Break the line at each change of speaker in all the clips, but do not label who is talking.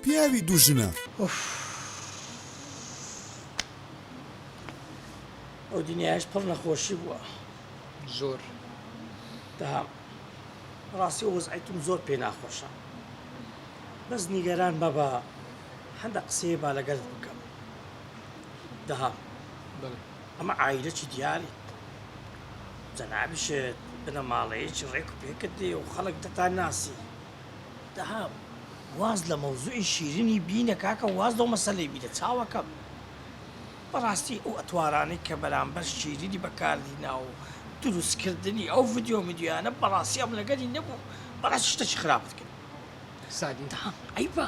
پیاوی دوژنە
ئەو دنیاش پڕ نەخۆشی بووە
زۆر
دام ڕاستی وەزعیتم زۆر پێ ناخۆشە بەس نیگەران مەبە هەندە قسەیە با لەگەڵت بکەم دەهام
بەڵێ
ئەمە عایلەکی دیاری جەنابیشت بنە ماڵەیەکی ڕێک و پێکت دێ و خەڵک دەتان ناسی دەهام واز لە مەوزوعی شیرینی بینە کاکە واز لەو مەسەلەی بیدە چاوەکەم بەڕاستی ئەو ئەتوارانەی کە بەرامبەر شیرینی بەکاردینا و دروستکردنی ئەو ڤیدیۆ میدیۆیانە بەڕاستی ئەم لەگەری نەبوو بەڕاستی شتێکی خراپت کرد
سادی
دەهام ئەیبا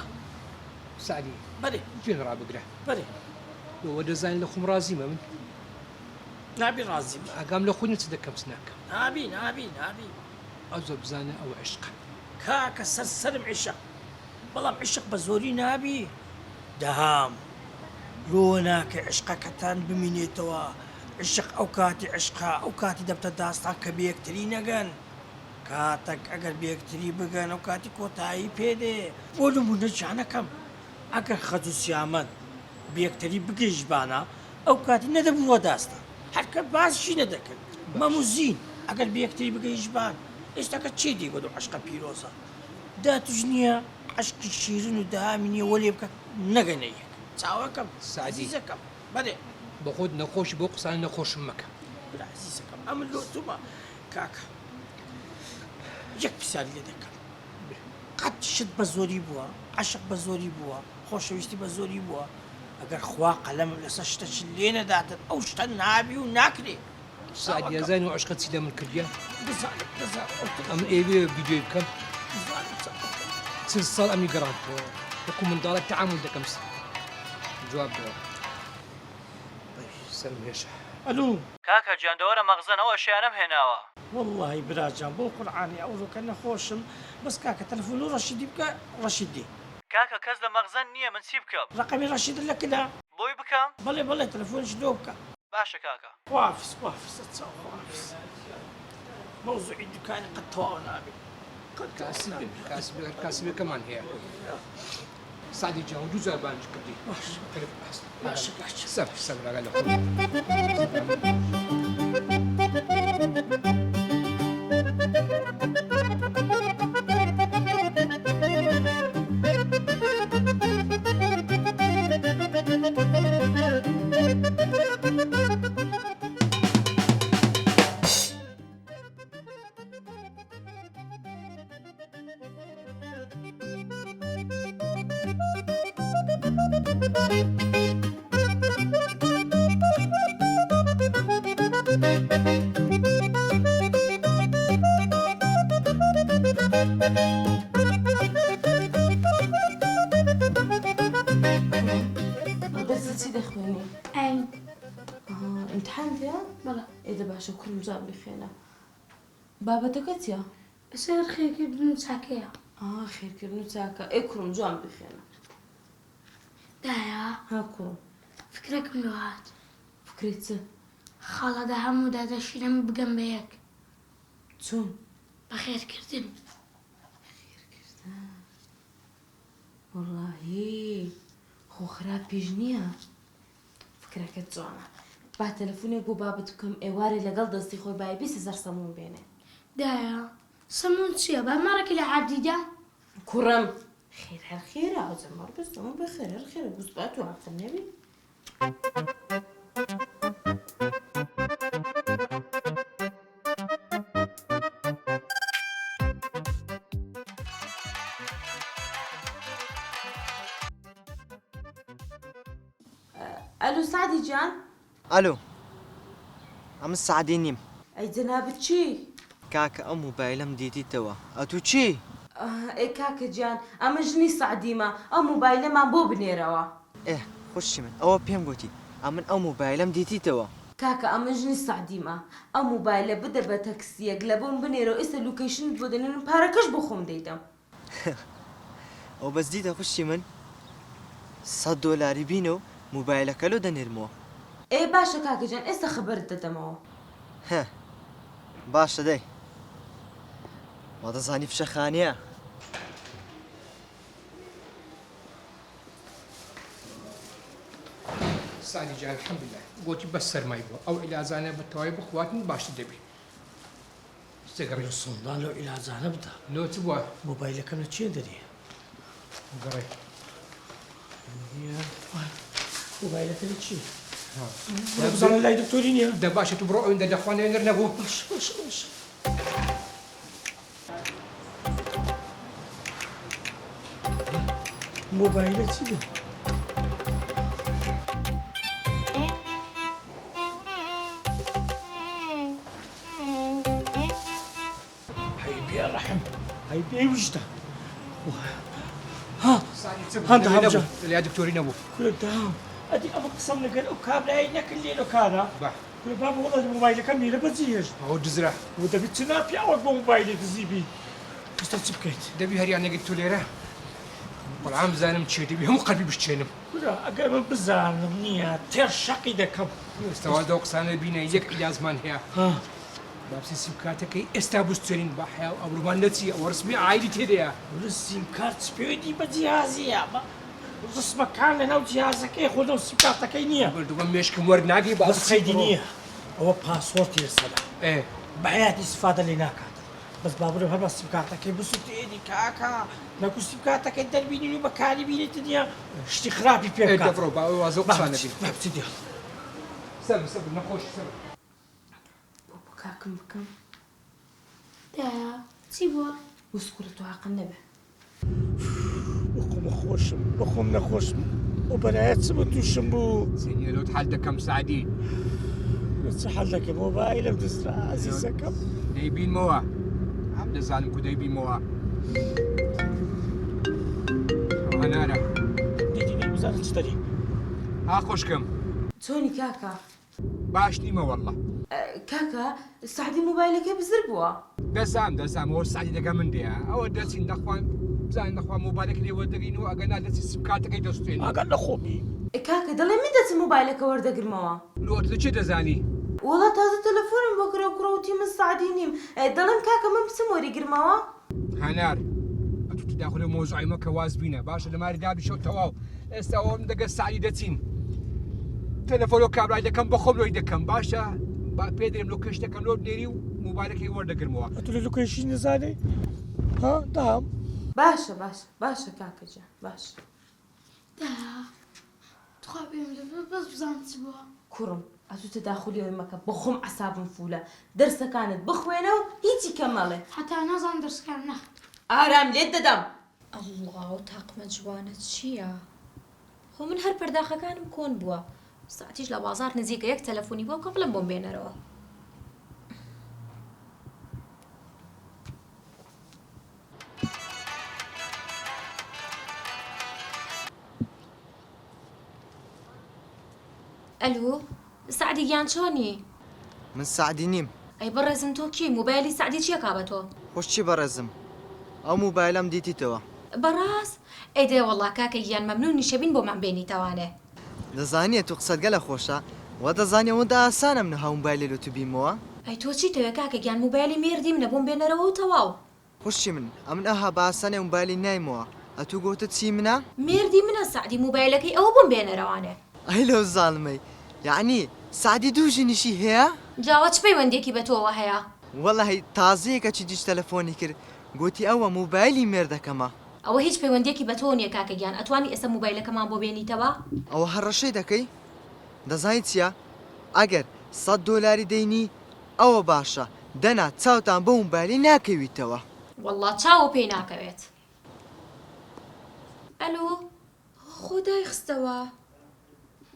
سادی
بەرێ
گوێن ڕابگرە
بەرێ
بۆەوە دەزانین لە خۆم ڕازیمە من
نابی ڕازی بی
ئاگام لە خۆی چ دەکەم ناکەم
نابی نابی نابی
ئەو زۆر بزانە ئەو عشقە
کاکە سەرم عیشق بەڵام عیشق بە زۆری نابی دەهام لۆ ناکە عشقەکەتان بمینێتەوە عشق ئەو کاتی عشقا ئەو کاتی دەبتە داستان کە بەیەکتری نەگەن کاتێک ئەگەر بەیەکتری بگەن ئەو کاتی کۆتایی پێدێ بۆ نمونە جانەکەم ئەگەر خەج و سیامەد بەیەکتری بگەیشتبانە ئەو کاتی نەدەبووە داستان هەرکە باسشی نەدەکرد مەموزین ئەگەر بەیەکتری بگەیشتبان ئێستاکە چی دیگۆ دو عشقە پیرۆزە داتوش نییە عشقی شیرین و داهامی نییە وەلێ بکە نەگەنەیەک چاوەکەم عزیزەکەم بەێ
بە خۆت نەخۆش بۆ قسان نەخۆشم مەکە
عزیزەکەم ئەمن لۆتومە کاکە یەک پرسیاری لێ دەکەم قەت شت بە زۆری بووە عشق بە زۆری بووە خۆشەویستی بە زۆری بووە ئەگەر خوا قەلەم لەسەر شتەی لێ نەداتن ئەو شتە نابی و ناکرێ
سادی ئەزانانی و عشقە چی لە من کردیە
دەزانم
ئەم ئێوێ ڤیدیۆی بکەم چل ساڵ ئەمی گەڕانتەوە وەکو منداڵە تەعامل دەکەم جواب دەوە سەرم هێشە
ئەلو
کاکە گیاندەوەرە مەغزن ئەو ئەشیانەم هێناوە
واللهی براجان بۆ قورعانی ئەوڕۆکە نەخۆشم بەس کاکە تەلەفۆن و ڕەشیدی بکە ڕەشیدی
کاکە کەس لە مەغزن نییە من چی بکەم
ڕقەمی ڕەشیدت لە کدا
بۆی بکەم
بەڵێ بەڵێ تەلەفۆنش دۆ بکە
باشە کاکە
وافس وافس موضوعی دوکانی قەت تەواو نابێت
کاسبەکەمان هەیە سادی جان دوو جار بانج کردی
باشە
سەبراگە لە خۆم
دەرسی دەخوێنی
ئەین
امتحان دێ
بەڵە
ئێدە باشە کوڕم جواب بخوێنە بابەتەکە چییە؟
بەسەر خێرکردن و چاکەیە
خێرکردن و چاکە ئێ کوڕم جوان بخوێنە
دایە
ها کوڕم
فکرەکەم لۆ هات
فکرێت چ
خاڵەدا هەموو دادەشیرەم بگەم بە یەک
چۆن
بە خێرکردن
وەڵاهی خۆ خراپ پێش نییە فکرەکەت جوانە با تەلەفۆنێک بۆ بابەت بکەم ئێوارێ لەگەڵ دەستی خۆی بای 20,000 سەمون بێنێ
دایە سەمون چییە با مارەکە لە عابدیدا
کوڕم خێر هەر خێرە ئەو جەمار بەستەمە بەخێر هەر خێرە گوزبات و عاقل نەبی ئەلو سعدی جان
ئەلو ئەمە سعدی نیم
ئەی جەنابەت چی؟
کاکە ئەم موبایلەم دیتیتەوە ئەتو چی؟
ئەی کاکە گیان ئەمە ژنی سعدیمە ئەم موبایلەمان بۆ بنێرەوە
خوشی من ئەوە پێم گوتی ئەمن ئەو موبایلەم دیتیتەوە
کاکە ئەمە ژنی سعدیمە ئەم موبایلە بدە بە تەکسیەک لە بۆم بنێرەوە ئێستا لوکیشنت بۆ دەنێرم پارەکەش بۆ خۆم دەیدەم
ئەو بەس دیتە خوشی من $100 بینە و موبایلەکە لۆ دەنێرمەوە
ئێ باشە کاکە جان ئێستا خەبەرت دەدەمەوە
باشە دەی وە دەزانی فشەخانەیە
سعدي جان الحمد لله قلت بس سرماي بو او الى زانه بالتواي بخواتن باش تدبي استقري
سلطان لو إلى زانبدا
لو تبوا
موبايلك أنا تشين دري
قري
موبايلك أنا تشين بزن الله دكتورين يا
ده باش تبرو عند اخواننا نرنبو
وش موبايلك سيدي حبيبي يا رحم حبيبي وجده ها هانت همجة
يا دكتورين ابو
كل دام ادي ابو قسم لك الأكاب لا ينك اللي لو كان
بح
كل باب والله الموبايل كم يلا بزيج
هو جزرة
وده بتناب يا اول موبايلي تزيبي استبكيت
دبي هري انا قلت له والعام زانم تشيتي بهم قلبي بشتينم
كلها اقرب بزان منيا ترشقي دكم
استوى دوق سنه بينا يجك الى زمان هي
ها
بابسي سبكاتك استابوسترين بحيا او رومانتي او رسمي عائلتي تديا
والسيم كارت بيدي بجهازي يا با اسمك كان لنا وجهازك ايه خذوا السيم كارتك نية
قلت لهم مشك مورد ناقي
بس خيدي نية هو باسورد يرسل
ايه
بحياتي استفادة لنا بس بابور هذا السيم كارتك بس تيدي كاكا ناكو سيم كارتك الدربيني وبكاري بيني تديا اشتخرابي
ايه
بيبكا
دفرو وازوق سنه بي
بابتدي
سب نخوش سب
بكاكم بكم
دا تيبوا
وسكرت عقل نبع
بخم خوش بخم نخوش وبنات سبتو شمبو
سيني لو تحل كم سعدي
نسحل لك موبايل ودسرا عزيزة كم
دايبين موا عبد زالم دايبين موا انا
ديدي لي وزارة تشتري
اخوشكم
توني كاكا
باش نيمه والله
كاكا سعدي موبايلك بزربوا
دسام هو السعدي دقا من ديا او درسين دخوان زين دخوان موبايلك اللي ودقينو اقنا درسي سبكاتك اي دوستين
أقل أخوبي
كاكا ضل مدة موبايلك ورده قرموا
لو تلشي دزاني
والله تازه تلفون بكره وكروتي من السعدينيم ضلم كاكا من بسموري قرموا
هنار انتو تداخلوا موضوعي ما كواز بينا باشا لما ريدابي شو تواو استوى من دقا السعدي دتين تلفونو كابلا اذا كان بخم لو اذا كان باشا بيدرم لو كشتا كان لو ديري موبايلك يورد قرموا
قلت له لوكيشن زاني ها دام
باشا كاكا جا باشا
دا تخابي بس بزان تيبوا
كرم أتو تداخلي ويمك بخم عصاب فولة درسة كانت بخوينه هيتي كمالي
حتى أنا زاندرس كان نخ
آرام ليد ددم
الله تاقمە جوانە چییە؟ خۆ من هەر پەرداخەکانم کۆن بووە ساعتیش لە بازار نزیکە یەک تەلەفۆنی بۆ کە بڵم بۆم بێنەرەوە ئەلو سعدی گیان چۆنی؟
من سعدی نیم
ئەی بەڕێزم تۆ کی موبایلی سعدی چییە کابەتۆ؟
خۆشی بەڕێزم ئەو موبایلەم دیتیتەوە
بەڕاست؟ ئەیدێ وەڵا کاکە گیان مەمنونی شەبین بۆمان بێنیتەوانێ
دەزانیە تو قسەت گەلە خۆشە وا دەزانێ ئەوەندا ئاسانە من ها موبایلێ لە تو بیمەوە
ئەی تۆ چیتەوێ کاکە گیان موبایلی مێردی منە بۆم بێنەرەوە و تەواو
خۆشی من ئەمن ئەها بە ئاسانێ موبایلی نایمەوە ئەتو گوتت چی منە؟
مێردی منە سعدی موبایلەکەی ئەوە بۆم بێنەرەوانێ
ئەی لەو زاڵمەی یعنی سعدی دوو ژنیشی هەیە؟
جاوە چ پەیوەندێکی بە تۆوە هەیە؟
وەڵی تازەیەکە چی دیش تەلەفۆنی کرد گوتی ئەوە موبایلی مێردەکەمە
ئەوە هیچ پەیوەندێکی بە تۆ نییە کاکەگیان ئەتوانی ئێستا موبایلەکەمان بۆ بێنیتەوە؟
ئەوە هەڕەشەی دەکەی؟ دەزانی چییە؟ ئەگەر $100 دەینی ئەوە باشە دەنا چاوتان بە موبایلی ناکەویتەوە
وەڵڵا چاوە پێی ناکەوێت ئەلو خۆدای خستەوە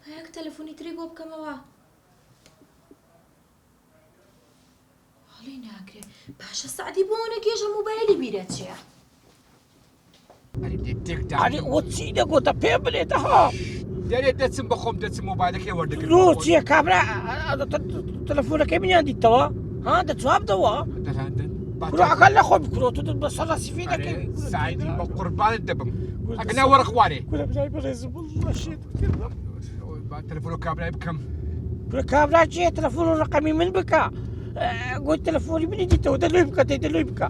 هەیەک تەلەفۆنی تری بۆ بکەمەوە هەڵی ناکرێت باشە سعدی بۆ نەگێژە موبایلی بیرە چییە؟
علي وتسيدك وتبي بليتها
دەرێت دەچم بەخۆم دەچم موبایلەکەی وەردەگرم
روسيا كابرا تلفونك من عندي توا ها ده تواب دوا كرو اقل خو بكرو بس الله سفينك
سعيدي بقربان الدبم أقنا ورق واري
كنا بجاي بريز والله شيت
تلفونه كابلا بكم
كرو كابرا جي تلفون رقمي من بكا قلت تلفوني من عندي توا ده لو يبكى ده لو يبكى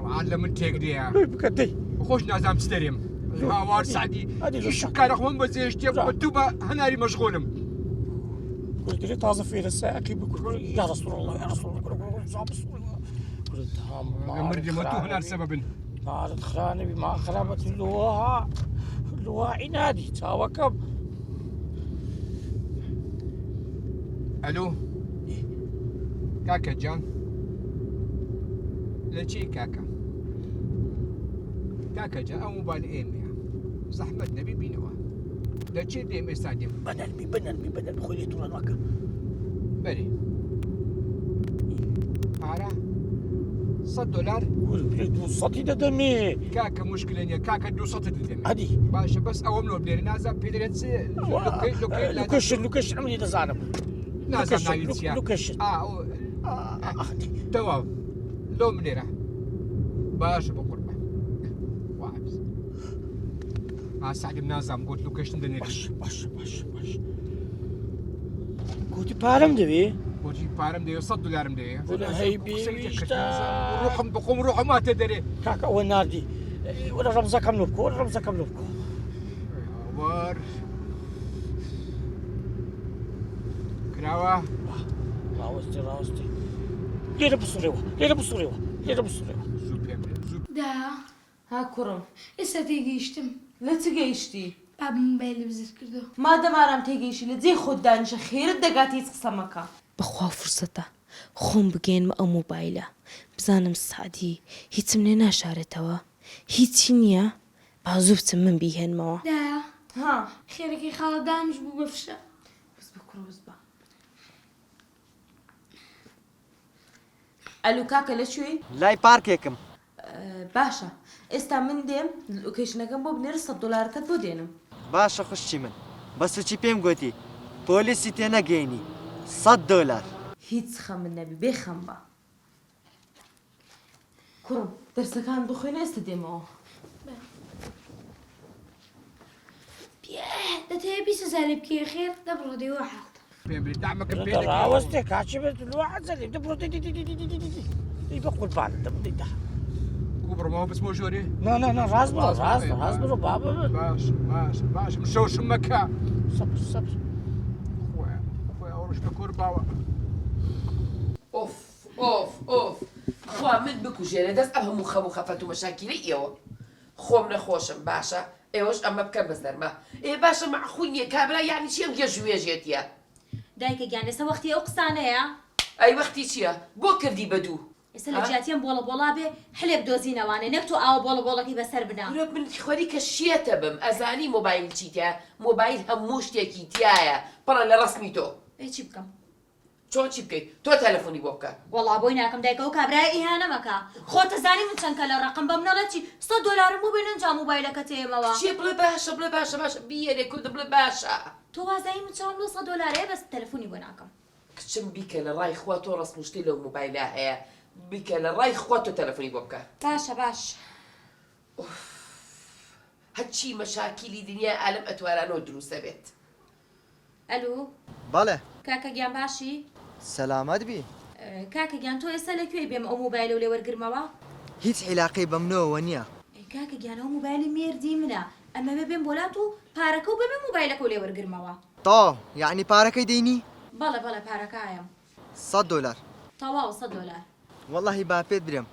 علم من تيقدي
لو يبكى دي
وخوش نازام ستريم هاوار سعدي شو كان رقم بزيش تيب مكتوبة هناري مشغولم
قلت لي تازه في الساقي بيقول يا رسول الله يا رسول الله قلت
مرجي ما هنا لسبب
ما دخلاني بما خربت اللواء عنادي تاوكب.
الو كاكا جان لشي كاكا جان او موبايل ايميا زحمة نبي بينوا لشي ديم استاديم
بدل خويا طول الوقت
بري على $100
قول بليد صوتي دمي
كاكا مشكلة يا كاكا دو صوت الدم
هادي
باشا بس اول نور بلير نازا بيدريتس
لوكيشن عملي دزانم
نازا نايتسيا
لوكيشن
توا لو منيرة باشا بقربة وعبس سعد بنازم قلت لوكيشن دنيرة
باش قلت بارم دبي
قلت بارم دي $100 دي
ولا هي بيشتا
روحهم بقوم روحهم ما تدري
كاكا والناردي ولا رمزة كم نبكو
ور كراوة
راوستي ليرة بصوريوة
زوب
دا
ها کوڕم
ئێستا تێگەیشتم
لە چ گەیشتی
با مۆبایل بزر کردو
مادەم ئارام تێگەیشتی لە جێی خۆت دانیشە خێرت دەگات هیچ قسە مەکە بەخوا فرسەتە خۆم بگەێنمە ئەو مۆبایلە بزانم سعدی هیچم لێ ناشارێتەوە هیچی نییە با زوو بچم من بیهێنمەوە
دا
ها
خێرەکەی خاڵە دانیش بوو بەفشە
بس بە کوڕە بس بە ئەلو کاکە لەکوێی
لای پارکێکم
باشە ئێستا من دێم لۆکیشنەکەم بۆ بنێرە $100کەت بۆ دێنم
باشە خوشتی من بەسوچی پێم گوتی پۆلیسی تێنەگەینی $100
هیچ خەمت نەبی بێخەم بە کوڕم دەرسەکان بخوێنە ئێستا دێمەوە
دەتەوێت 20,000 بکەی خێر دەبڕۆ دەیوە حاڵ
دعمك
راوستي كاتشي الواحد زي دبرو دي بقول بعد دي ده
كبر ما هو بس موجوري
لا راس برو بابا
باش مشوش مكة
صبر
خويا ورش بكور باوا
ئۆف خوا من بکوژێنە دەست ئەم هەموو خەم و خەفەت و مەشاکیلی ئێوە خۆم نەخۆشم باشە ئێوەش ئەمە بکەن بەسەرمە باشە مەعخول نییە کابرا یانی چی ئەم گێژوێژێتیە
دایکە گیان ئێستا وەختی ئەو قسانەیە
ئەی وەختی چییە بۆ کردی بەدوو
ئێستا لە جیاتیان بۆڵە بێ هەلێ بدۆزینەوانێ نەک تۆ ئاوە بۆڵەکەی بەسەر بنا
ورە من خوێری کە شێتە بم ئەزانی مۆبایل چیتە مۆبایل هەموو شتێکی تایە پڕە لە ڕسمی تۆ
چی بکەم
چۆن چی بکەیت تۆ تەلەفۆنی بۆ بکە
وەڵا بۆی ناکەم دایکە و کابرای ئیهانە مەکە خۆتە زانی من چەند کە لە ڕقم بەم نەڵەتی $100 بۆ بێنن جا مۆبایلەکە تێمەوە
چێ بڵێ باشە بیێرێ کورد بڵێ باشە
تۆ وازایی من چاوم لە $100 بەس تەلەفۆنی بۆ ناکەم
کچم بیکە لە ڕای خوا تۆ ڕسمشتی لەو مۆبایلە هەیە بیکە لە ڕای خوا تۆ تەلەفۆنی بۆ بکە
باش
هەرچی مەشاکیلی دنیا ئالەم ئەتوارانەوە دروستە بێت
ئەلو
بەڵێ
کاکە گیان باشی
سەلامەت بی
کاکە گیان تۆ ئێستا لەکوێ بێم ئەو مۆبایلە و لێ وەرگرمەوە
هیچ عیلاقەی بە منەوە نییە
کاکە گیان ئەو مۆبایلی مێردی منە ئەمە بێم بۆلات و پارەکە و ببێ مۆبایلەکە و لێ وەرگرمەوە
تا یعنی پارەکەی دەینی
بەڵێ پارەکایەم
$100
تەواو $100
واللهی با پێت برم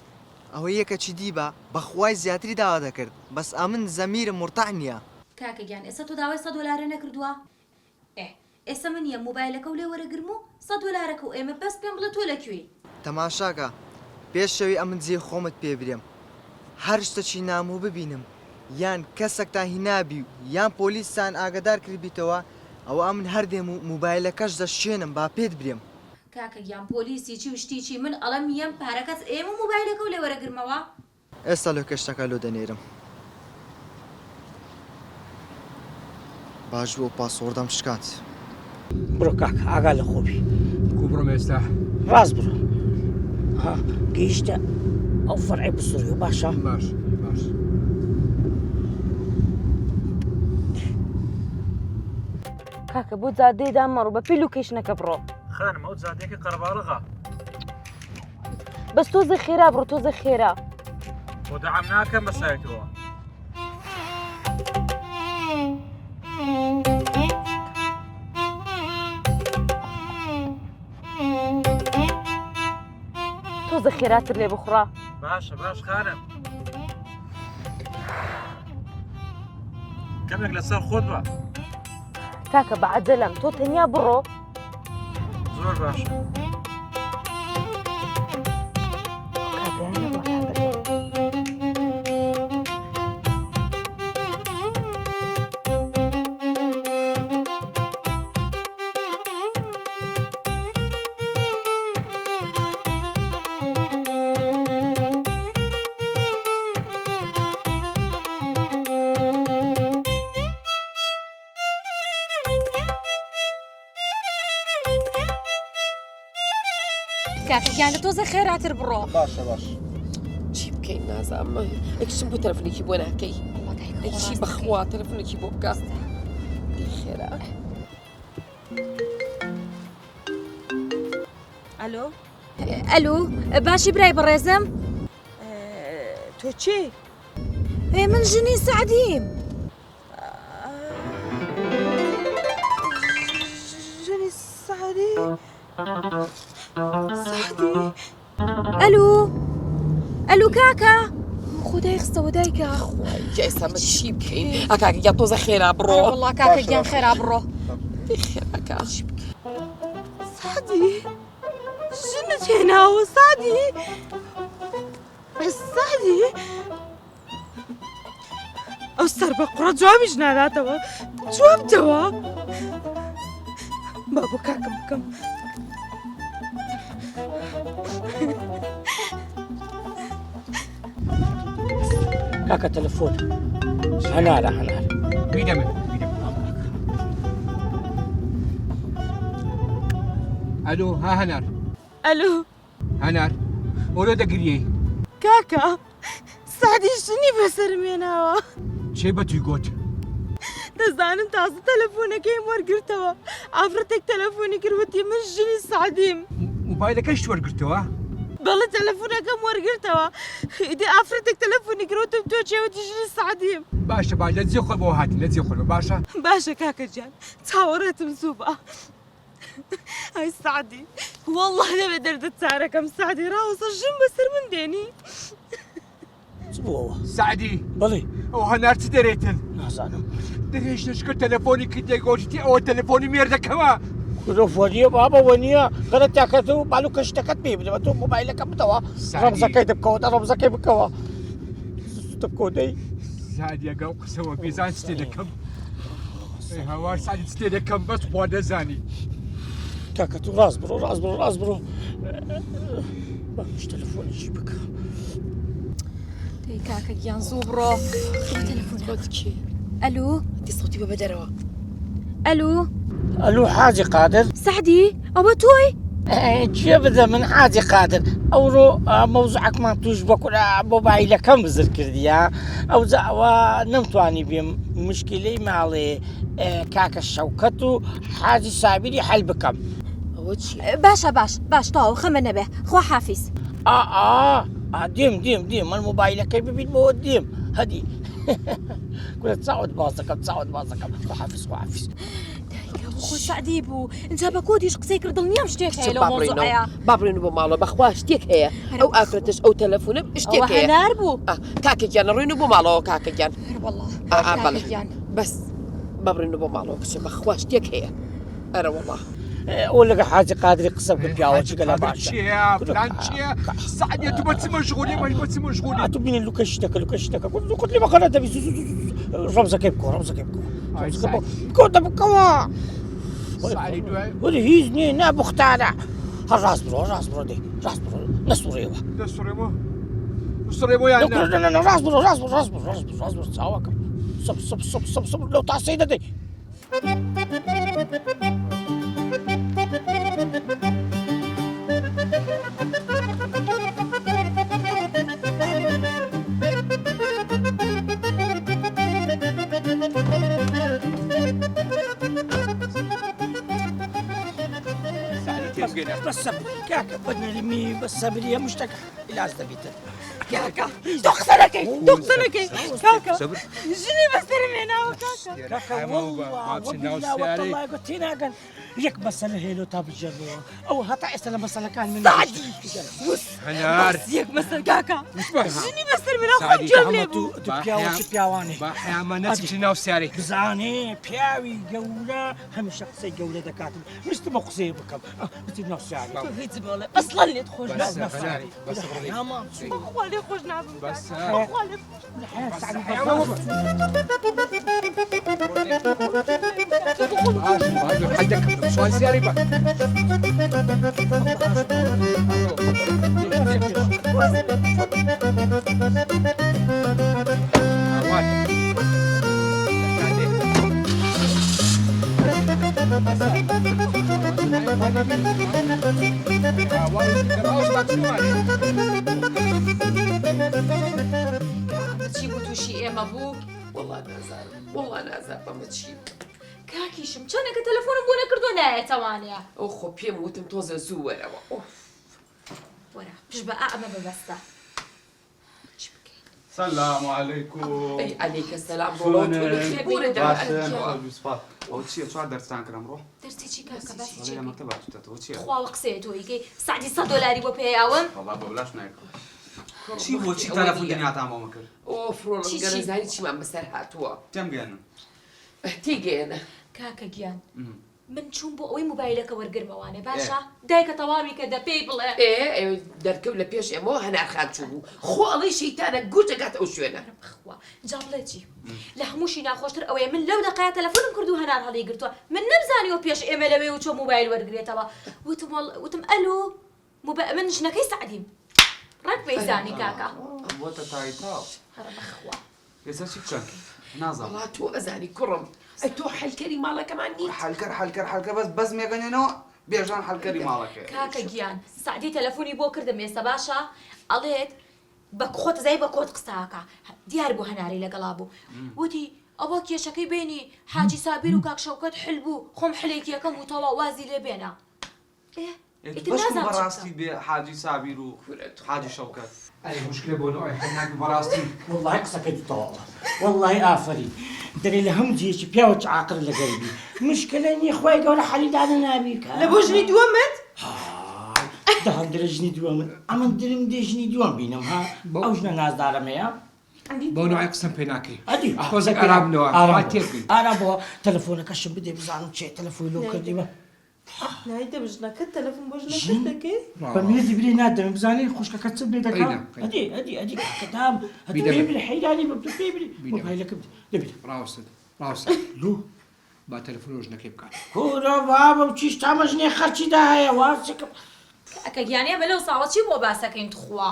ئەوە یەکەچی دیبە بەخوای زیاتری داوا دەکرد بەس ئەمن زەمیرم مرتاح نییە
کاکە گیان ئێستا تۆ داوای $100 نەکردووە ئێستا من یە مۆبایلەکە و لێ وەرەگرم و $100 و ئێمە بەس پێم بڵێ تۆ لەکوێ
تەماشاکە پێش شەوی ئەمن جێ خۆمت پێ برێم هەر شتەچی ناموو ببینم یان کەسێکتا هینابی و یان پۆلیسان ئاگدار کردبییتەوە ئەوە ئەمن هەردێم و مۆبایلەکەش دەشێنم با پێت برێم
کاکە گیان پۆلیسی چی وشتیچی من ئەڵەم یەم پارەکەس ئێمە مۆبایلەکە و لێ وەرەگرمەوە
ئێستا لۆ کەشتەکە لۆ دەنێرم باش بۆ پاسۆردەم شکات
برو كاكا عقال خوبي
كبر ميستا
راس برو ها قيشتا او فرعي بصريو باشا
باش
کاکە بۆ جادەیدا مەڕوو بە پێی لۆکیشنەکە بڕۆ
خانم ئەو جادەیەکی قەرەباڵغا
بەس تۆزە خێرا بڕۆ تۆزە خێرا
بۆ دەعام ناکەم بەسایەتەوە
تۆزە خێراتر لێ بخڕا.
باشە باش خانم کەمێک لەسەر خۆت بە
کاکە بەعەجەلەم تۆ تەنیا بڕۆ.
زۆر باشە.
کاکەگیان لە تۆزە خێراتر بڕۆ.
باشە باش
چی بکەین نازانم ئەکشم بۆ تەلەفۆنێکی بۆ ناکەی چی بەخوا تەلەفۆنێکی بۆ بکە خێرا.
ئەلۆ
ئەلو باشی برای بەڕێزم
تۆ چی؟
من ژنی سعدیم.
ژنی سعدی؟ سعدی؟
ئەلو کاکە خدای خستەوە دایکە.
جایسەمە چی بکەین ئەکاکە گیان تۆزە خێرا بڕۆ.
وەڵڵا کاکەگیان خێرا بڕۆ.
خێراکە
سعدی؟ ژنت هێناوە سعدی؟ سعدی؟ ئەو سەر بە قوڕە جوابیش ناداتەوە جوابتەوە با بۆ کاکەم بکەم.
کاکە تەلەفۆن هەنارە
بیدە من ئەلو ها هەنار
ئەلو
هەنار ئۆرە دەگریەی
کاکە سعدی ژنی بەسەرم هێناوە.
چێ بە توی گوت
دەزانم تازە تەلەفۆنەکەیم وەرگرتەوە ئافرەتێک تەلەفۆنی کردوەتی من ژنی سعدیم.
موبایلەکەش وەرگرتەوە
بەڵێ تەلەفۆنەکەم وەرگرتەوە ئیدی ئافرەتێک تەلەفۆنی کردوتم تۆ چێوەتی ژنی سعدیم.
باشە باش لە جێ خۆ بۆ هاتی لە جێ خۆ باشە
باشە کاکە جان چاوەڕێتم زوو بە. ئای سعدی وەڵڵا دەبێت دەردت چارەکەم سعدی ڕاوەسە ژن بەسەر من دێنی.
چ بووەوە
سعدی
بڵێ
ئەو هەنار چ دەرێتن
نازانم
دەرێژ نشکرد تەلەفۆنی کردی گۆشتی ئەوە تەلەفۆنی مێردەکەوە
کلۆفۆنیە بابەوە نییە گەرە تاکەت و باڵوکە شتەکەت پێ بدەوە تۆ مۆبایلەکە بدەوە ڕەمزەکەی دەبکەوە ڕەمزەکەی بکەوە کۆدەی
سعدیەگە و قسەوە بێزان شتێ دەکەم هەوار سعدی شتێ دەکەم بەس خوا دەزانی
کاکە تو ڕاست بڕۆ ڕاست بڕۆ ڕاست بڕۆ باش تەلەفۆنیشی بکە.
دەی کاکەگیان زوو بڕۆ. ئەلو
دیسەوتی بە بەدەرەوە.
ئەلو حاجی قادر
سعدی ئەوە تۆی؟
چیە بدە من حاجی قادر ئەوڕۆ مەوزوعەکمان توش بەکوورە مۆبایلەکەم بزر کردیە ئەوجا ئەوە نەمتوانی بێم مشکلەی ماڵێ کاکە شەوکەت و حاجی سابیری حەل بکەم.
ئەوە چی؟
باشە باش تاو خەمە نەبێ خوا حافیز.
دێم من مۆبایلەکەی ببین بۆ دێم هەدی کورە چاوت باز دەکەم خواحافیز.
خۆ سعدی بوو اینجا بە کۆدیش قسەی کردڵ نیام شتێک هەیە لەو مۆزوعەیە.
بابڕێن بۆ ماڵەوە بەخوا شتێک هەیە ئەو ئافرەتش ئەو تەلەفۆنە شتێک هەیە.
هەنار بوو
کاکەگیان ڕێن بۆ ماڵەوە کاکەگیان
وەڵڵا
بەس بابڕێن بۆ ماڵەوە کچێ بەخوا شتێک هەیە ئەرە وەڵڵا
ئەو لەگە حاجی قادری قسە بکە پیاوەچی گەلە باشە
چیە سعدیە تو بە چ مەشغولی من بە چ مەشغولی
تو بینی لوکە شتەکە لوکەت لێ بەخەنە دەبی ڕەمزەکەی بکەوە بکەوە ولی هیچ نییە نابختارە هەر ڕاست بڕۆ دەی ڕاست بڕۆ نەسوڕێەوە
سڕێمە یان
ڕاست بڕۆ چاوەکەم سب لەو تاسەی دەدەی.
بێنە
بس سەبری کاکە بەنەرمی بە سەبریە مشتێک علاج دەبێتن
کاکە تۆ قسە نەکەی تۆ قسە نەکەی کاکە ژنی بەسەر مێناوە کاکە
کاکە والله گوتی ناگەن یەک مەسەلە هێلۆ تا بجێڕەوە ئەو هەتا ئێستا لە مەسەلەکان من
هەنار
یەک مەسەر کاکە ژنی بەسەر مێنا خۆی
سعدی
جێم لێ بوو
پیاوە پیاوانێ
با حیامە نەچی ناو سیارێ
بزانێ پیاوی گەورە هەمیشە قسەی گەورە دەکاتم ویستمە قسەی بکەم بچین ناو سیارێ
تۆ هیچ بڵێ ئەسڵەن لێت خۆش
بس
نابم
هەناری بس بڕێ
خوا لێ خۆش نابم
بس
خوا لێ
حدك سؤال سياري بقى
چی بوو تووشی ئێمە بوو
والله نازانم والله نازانم بەمە چی
کاکیشم چۆنێکە تەلەفۆنم بۆ نەکردو نایەتەوانەیە
ئەو خۆ پێم وتم تۆزە زوو وەرەوە
وەرە پش بە ئەمە ببەستە
سلام عليكم.
ئەی عەلەیکە سەلام بۆ
ئەو چییە چوار دەرسان کردم ڕۆ
دەرسێکی کاکە باسی
لە مەکتەبە چوتەوە چییە؟
خواوە قسەیە تۆیگەی سعدی $100 بۆ پێیاوم
وەڵا بە بەلاش نایکڕم چی بۆ چی تەلەفۆن دنیاتامەوە کرد؟
ئۆ فڕۆڵم گەرەزانی چیمان بەسەر هاتووە
تێم گەێنم
تێگەێنە
کاکە گیان من چوون بۆ ئەوەی مۆبایلەکە وەرگرمەوانێ باشە دایکە تەواوی کە دە پێی بڵێ
ئێ دەرکەوت لە پێش ئێمەوە هەنارخان چوو بوو خۆ ئەڵەی شەیتانە گوتەکات ئەو شوێنە
بخوا جا بڵێکی لە هەمووشی ناخۆشتر ئەوەیە من لەو دەقەیە تەلەفۆنم کرد و هەنار هەڵی گرتووە من نەمزانیەوە پێش ئێمە لەوێ و چۆ مۆبایل وەرگێتەوە وتم ئەلو من ژنەکەی سعدیم ڕەک پێیزانی کاکە
بۆتە تایتاو
هەرە بەخوا
ێستا چی بکەن؟ نازانم
وڵا تۆ ئەزانی کوڕم ئەی تۆ حەلکەری ماڵەکەمان نیت
حەلکەر بەس مێگەنێنەوە بێژان حەلکەری ماڵەکە
کاکە گیان سعدی تەلەفۆنی بۆ کردم ئێستا باشە ئەڵێت بە خۆت زای بە کۆت قساکە دیار بۆ هەناری لەگەڵا بوو وتی ئەوە کێشەکەی بینی حاجی سابیر و کاک شەوکەت حل بوو خۆم حلێکی یەکەم و تەوا وازی لێ بێنە
بەشم بەڕاستی بێ حاجی سابیر و حاجی شەوکەت
أي مشكلة بونو أي حناك براستي
والله قسەکەی تەواوە والله ئافری دەرێ لە هەموو جێکی پیاوە عاقل لە گەربی مشکلە نیە خوای گەورە حەلیدانە نابی
لە بۆ ژنی دووەمت
دەهەم درە ژنی دووەمن ئەمن درم دێ ژنی دووەم بینم ها ئەو ژنە نازدارەمەیە
بونو أي قسم بيناكي
ئەدی
خۆزێک ئارام بنەوە هاتێکی
ئارام بۆ تەلەفۆنەکەشم بدێ بزانم چێ تەلەفۆی لۆ کردیمە
نایدە بژنەکە تەلەفۆن بۆ ژنەکەت دەکەی
بە مێردی برێ نادەمە بزانێ خوشکەکە چ بێ دەکات
قەیدە.
ئەدی کەتام هەدی بێ حەیرانی بە پێ بری مۆبایلەکە دەبێت
راوست لو با تلفونوش نكيب كان
کورە بابە و چیش تامەژنێ خەرچیدا هەیە وازەکەم
کاکە گیانەیە بەلەو ساوە چی بۆ باسەکەین تخوا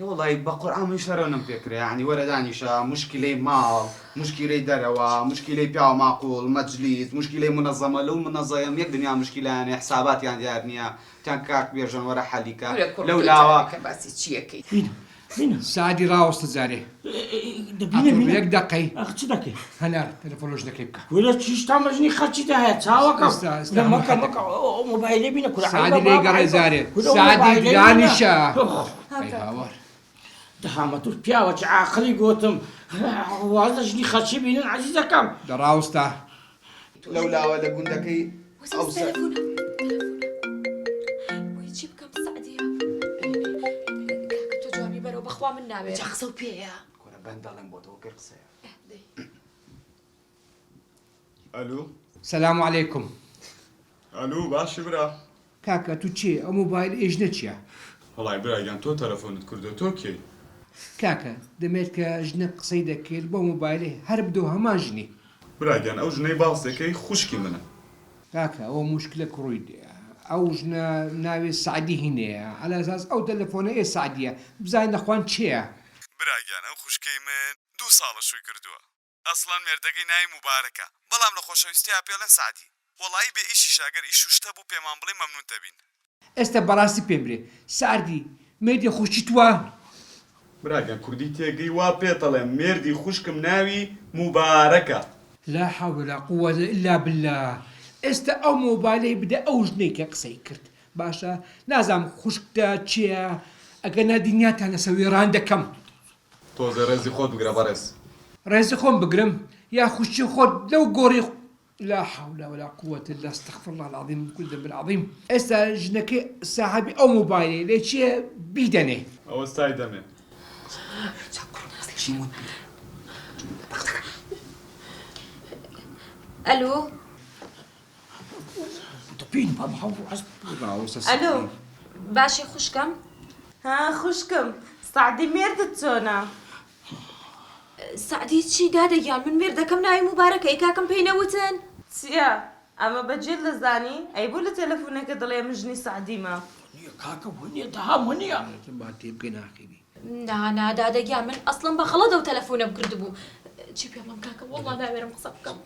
وڵی بە قورئان من شەرەونم پێکرێ ینی وەرەدانیشە مشکلەی ماڵ مشکلەی دەرەوە مشکلەی پیاو ماقول مەجلیس مشکلەی منەظەمە لەو منەظەم یەک دنیا مشکلانێ حساباتیان دیار نییە تیان کاک بێژن وەرە حەلیکە لەو لاوە
کە باسی چیەکەی
بینە
سعدي راوست زاري
دەبینە
يك دقي
چ دەکەی
هنار تلفونوش نكيب كان
کورە چیش تامەژنی خەرچیدا هەیە چاوەکە مەکە مۆبایلێ بینە کورە
سعدي لي قرا زاري سعدي دانيشا اي هاور
دەهامەتور پیاوە چ عاقلی گۆتم وازە ژنی خەرچی بینن عەزیزەکەم
دراوستا
لەو لاوە لە گوندەکەی
چی بکەم سعدیە کاکە تۆ جوابی بەرەوە بەخوا من ناوێت
قسە و پێیە
کورە بەندەڵێن بۆ تۆ کرد قسەیە
الو
السلام عليكم
الو باش برا
كاكا تو چی او موبایل ئێژنە چییە
والله برا تو تلفونت كردو تو كي
کاکە دەمێت کە ژنە قسەی دەکرد بۆ موبایلێ هەر بدۆ هەمان ژنی
براگەن ئەو ژنەی باڵسەکەی خوشکی منە
کاکە ئەوە موشکلە کڕووی دێ ئەو ژنە ناوێ سعدی هینەیە على ئەساس ئەو تەلەفۆنە ئێ سعدیە بزانین دەخوان چییە
براگەن ئەو خوشکەی من 2 ساڵە شووی کردووە ئەسڵان مێردەکەی ناوی مبارەکە بەڵام لە خۆشەویستیا پێڵێن سعدی وەڵی بێ ئیشی شاگەر ئیشوشتە بوو پێمان بڵێ مەمنون تەبین
ئێستا بەڕاستی پێم برێ سعدی مێردی خوشی تووە
براگەن کوردی تێگەی وا پێتەڵێ مێردی خوشکم ناوی مبارەکە
لا حول ولا قوة إلا بالله ئێستا ئەو مۆبایلەی بدە ئەو ژنەی کە قسەی کرد باشە نازام خوشکتە چییە ئەگەر نادینیاتان لەسە وێران دەکەم
تۆزە ڕێزی خۆت بگرە بەڕێز
ڕێزی خۆم بگرم یا خوشی خۆت لەو گۆڕی لا حول ولا قوة إلا استغفر الله العظيم من كل ذنب العظيم ئێستا ژنەکەی ساحبی ئەو مۆبایلێ لێ چییە بیدەنێ
ئەوە ستای دەمێ
الو
تبين بابا
الو
باشی خوشکم
ها خوشکم سعدی مێردت چۆنە
سعدی چی دادەگیان من مێردەکەم ناوی مبارەکە ئیکاکەم پێی نەوتن
چییە ئەمە بەجێ لە زانی ئەی بوو لە تەلەفۆنەکە دەڵێ من ژنی سعدیمە
كاكا ونيا دهام ونيا
با تێبگەی ناقیبی
نا دادەگیان من ئەسڵم بە خەڵەدە و تەلەفۆنەم کردبوو چی پێ بڵم کاکە وەڵڵا ناوێرم قسە بکەم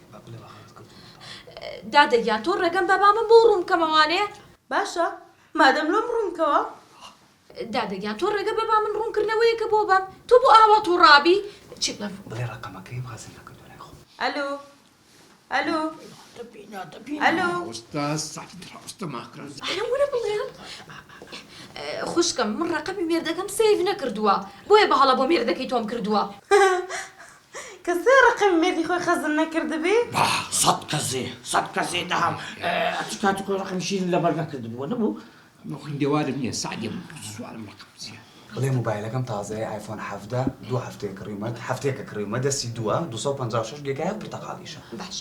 دادەگیان تۆ ڕێگەم بەبا من بۆ ڕووم کەمەوانەیە
باشە مادەم لۆم ڕوونکەوە
دادەگیان تۆ ڕێگە بەبا من ڕوونکردنەوەیەکە بۆ بەم تۆ بۆ ئاوا تو ڕابی چی بڵێم
بڵێ ڕقەمەکەی بخەزن نەکردو لای خۆ
الو الو
تبينا تبينا
الو
ئۆستا ساعتی دراوەستە ماکران
ئەلە وەرە بڵێم خوشکم من ڕقەمی مێردەکەم سیڤ نەکردووە بۆیە بە هەڵە بۆ مێردەکەی تۆم کردووە
کەسێ ڕقم مێردی خۆی خەزم نەکردبێ
صد كزي دهام اتكاتو رقم شيء لا برنا كدبو نبو
مخین دێوارم نییە سعدیم سوالم ڕقم چییە
بڵێ موبایلەکەم تازەیە ئایفۆن 17 دوو هەفتەیە کڕیمەت هەفتەیەکە کڕیمە دەستی دووە 256 گیگای پرتەقاڵیشە
باش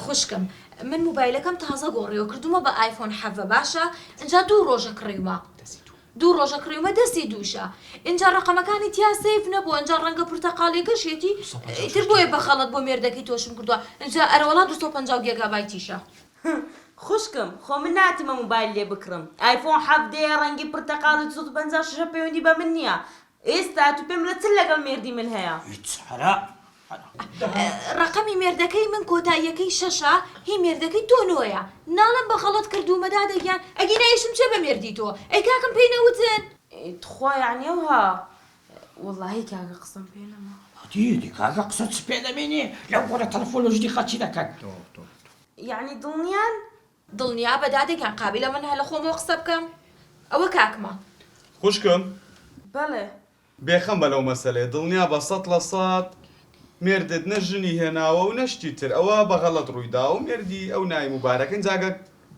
خوشکم من مۆبایلەکەم تازە گۆڕیەوە کردومە بە ئایفۆن حەڤە باشە اینجا دوو ڕۆژە کڕیومە دوو ڕۆژە کڕیومە دەستی دووشە اینجا ڕقەمەکانی تیا سیف نەبووە اینجا ڕەنگە پرتەقاڵێکەشێتی تر بۆیە بە خەڵەت بۆ مێردەکەی تۆشم کردووە اینجا ئەرەوەڵا 250 گیگابایتیشە
خوشکم خۆ من ناتیمە موبایل لێ بکڕم ئایفۆن حەڤدەیە ڕەنگی پرتەقاڵی 256 پەیوەندی بە من نییە ئێستا تو پێم لە چ لەگەڵ مێردی من هەیە
يتسحرا
ڕقەمی مێردەکەی من کۆتاییەکەی شەشە هی مێردەکەی تۆ نۆیە ناڵم بە خەڵەت کردومە دادەگیان ئەگی نایشم چێ بە مێردی تۆ ئەی کاکەم پێی نەوتن
تخوا یعنیەوها واللهی کاکە قسم پێ نەما
دي كاكا قصة سبيدا مني لو قرأ تلفون وجدي خاتشي لك
یعنی دڵنیان
دڵنیا بە دادەگیان قابلە من هەلە خۆمەوە قسە بکەم ئەوە کاکمە
خوشکم
بەڵێ
بێخەم بە لەو مەسەلەیە دڵنیا بە 100% مێردت نەژنی هێناوە و نەشتی تر ئەوە بە غەڵەت ڕوویدا و مێردی ئەو ناوی مبارەکەن جاگە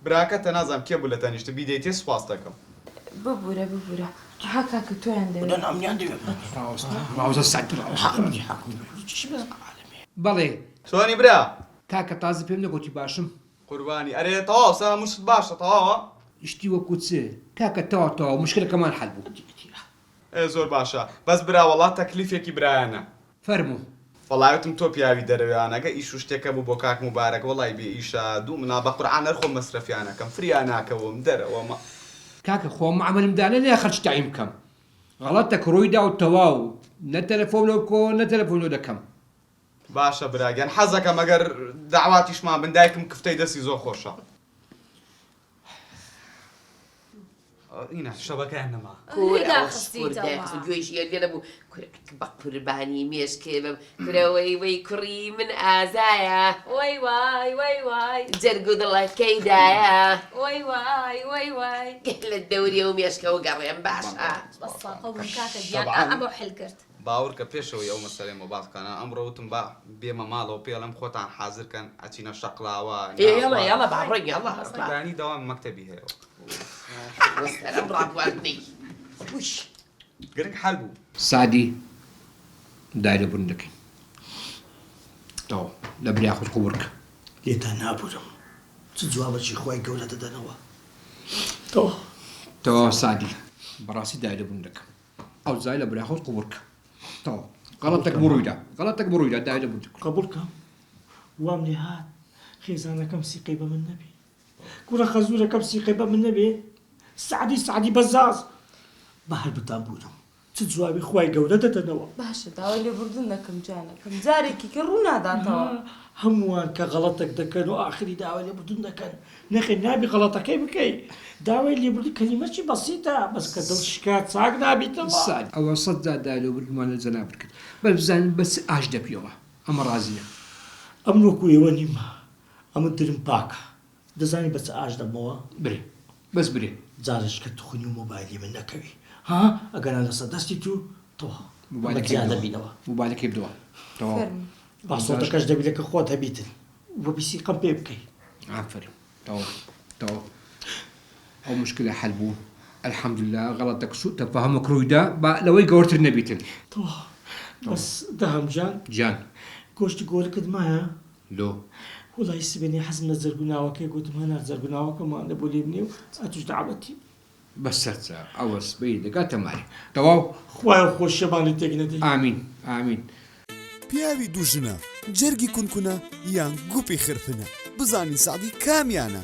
براکەتە نازام کێ بوو لە تەنیشتە بیدەیتێ سوپاس دەکەم
ببوورە ها کاکە تۆیان دەوێت
بدنا أمني عندي
ڕاوزە سعد
حقني حقني شو بس عالمي
بەڵێ
چۆنی برا
کاکە تازە پێم نەگوتی باشم
قوربانی ئەرێ تەواو سا مشت باشە تەواوە
شتی وەکو چێ کاکە تەواو مشکلەکەمان حەل بوو
زۆر باشە بەس برا وڵات تەکلیفێکی برایانە
فەرموو
وەڵایەتم تۆ پیاوی دەرەوێیانەکە ئیش و شتێکە بوو بۆ کاک مبارەک وەڵای بێ ئیشە دوو منا بە قورعان نەرخۆ مەسرەفیانەکەم فریان ناکەوم دەرەوەمە
کاکە خۆم عملمدانە لێ خەرج تایم بکەم غەڵەتێک ڕوویدا و تەواو نە تەلەفۆنەوە کۆ نە تەلەفۆنەوە دەکەم
باشە براگەن حەزەکەم ئەگەر داواتیشمان بندایکم کفتەی دەستی زۆر خۆشە
ئینە شەبەکەیان نەما
گوێشی لێ نەبوو بە قوربانی مێشکێ بم کرەوەی وەی کوڕی من ئازایە
وای وای وای وای
جەرگ و دڵەکەیدایە
وای وای وای وای
لە دەوریە و مێشکە و گەڕێم باشە
بەسڵ کاکە گیان ئەمە حل کرد
باور کە پێشەوەی ئەو مەسەلەی مۆبازکانە ئەمڕۆ وتم با بێمە ماڵەوە پێڵم خۆتان حازرکەن ئەچینە شەقلاوە
یاڵە باڕۆی یاڵە
هەستانی داوام مەکتەبی هەیە
وەسەرم ڕابواردنەی
گرنگ حەل بوو
سادی دایرە بوون دەکەین تەواو لە بریا خۆت قوبڕکە
لێتان نابوورم چ جوابەکی خۆی گەورە دەدەنەوە
تەواو سادی بەڕاستی دایرە بوون دەکەم ئەو زای لە بریا خۆت قوبڕکە تەواو غەڵەتێک بڕوویدا دایرە بوون دەکەم
قبولکە وام لێ هات خێزانەکەم سیقەی بە من نەبێ کوڕە خەزوورەکەم سیقەی بە من نەبێ سعدی بەزاز بە هەربتان بوورم چ جوابی خۆی گەورە دەدەنەوە
باشە داوای لێبوردن دەکەم جانەکەم جارێکی کە ڕوو ناداتەوە
هەمووان کە غەڵەتێک دەکەن و ئاخری داوای لێبوردن دەکەن نەخێ نابی غەڵەتەکەی بکەی داوای لێبوردن کەلیمەکی بەسیتە بەس کە دڵشکات چاک نابیتەوە
سادی ئەوە 100 جار دایرە بوردمان لە جەنابەت کرد بەس بزانین بەس ئاش دەپیەوە ئەمە ڕازیە
ئەم وەکو ئێوە نیمە ئەمە درم پاکە دەزانی بەچ ئاش دەمەوە
برێ بەس برێ
جارش کە توخنی و مۆبایلی من نەکەوی ها ئەگەران لەسەر دەستی تو تەوا زیادە بینەوە
موبایلەکەی بدەوە تەواو
پاسۆتەکەش دەبێت کە خۆت هەبیتن وە بیسی قەم پێ بکەی
ئافرین تەواو ئەو مشکلە حەل بوو الحەمدلله غەڵەتێک سوء تەفاهمێک ڕوویدا با لەوەی گەورتر نەبیتن
تەوا بەس دەهەمجان
جان
گۆشتی گۆرەکەت مایە
لۆ
وڵی سبێنی حەزم لە جەرگوناوەکەی گوتم هەنار جەرگوناوەکەمان لە بۆ لێ بنێ و ئەتوش دەعوەتی
بەسەرچە ئەوە سبەی دەگاتە ماری تەواو
خوایە خۆشیەبانی تێک نەدەی
ئامین
پیاوی دوژنە جەرگی کونکونە یان گوپی خرپنە بزانی سعدی کامیانە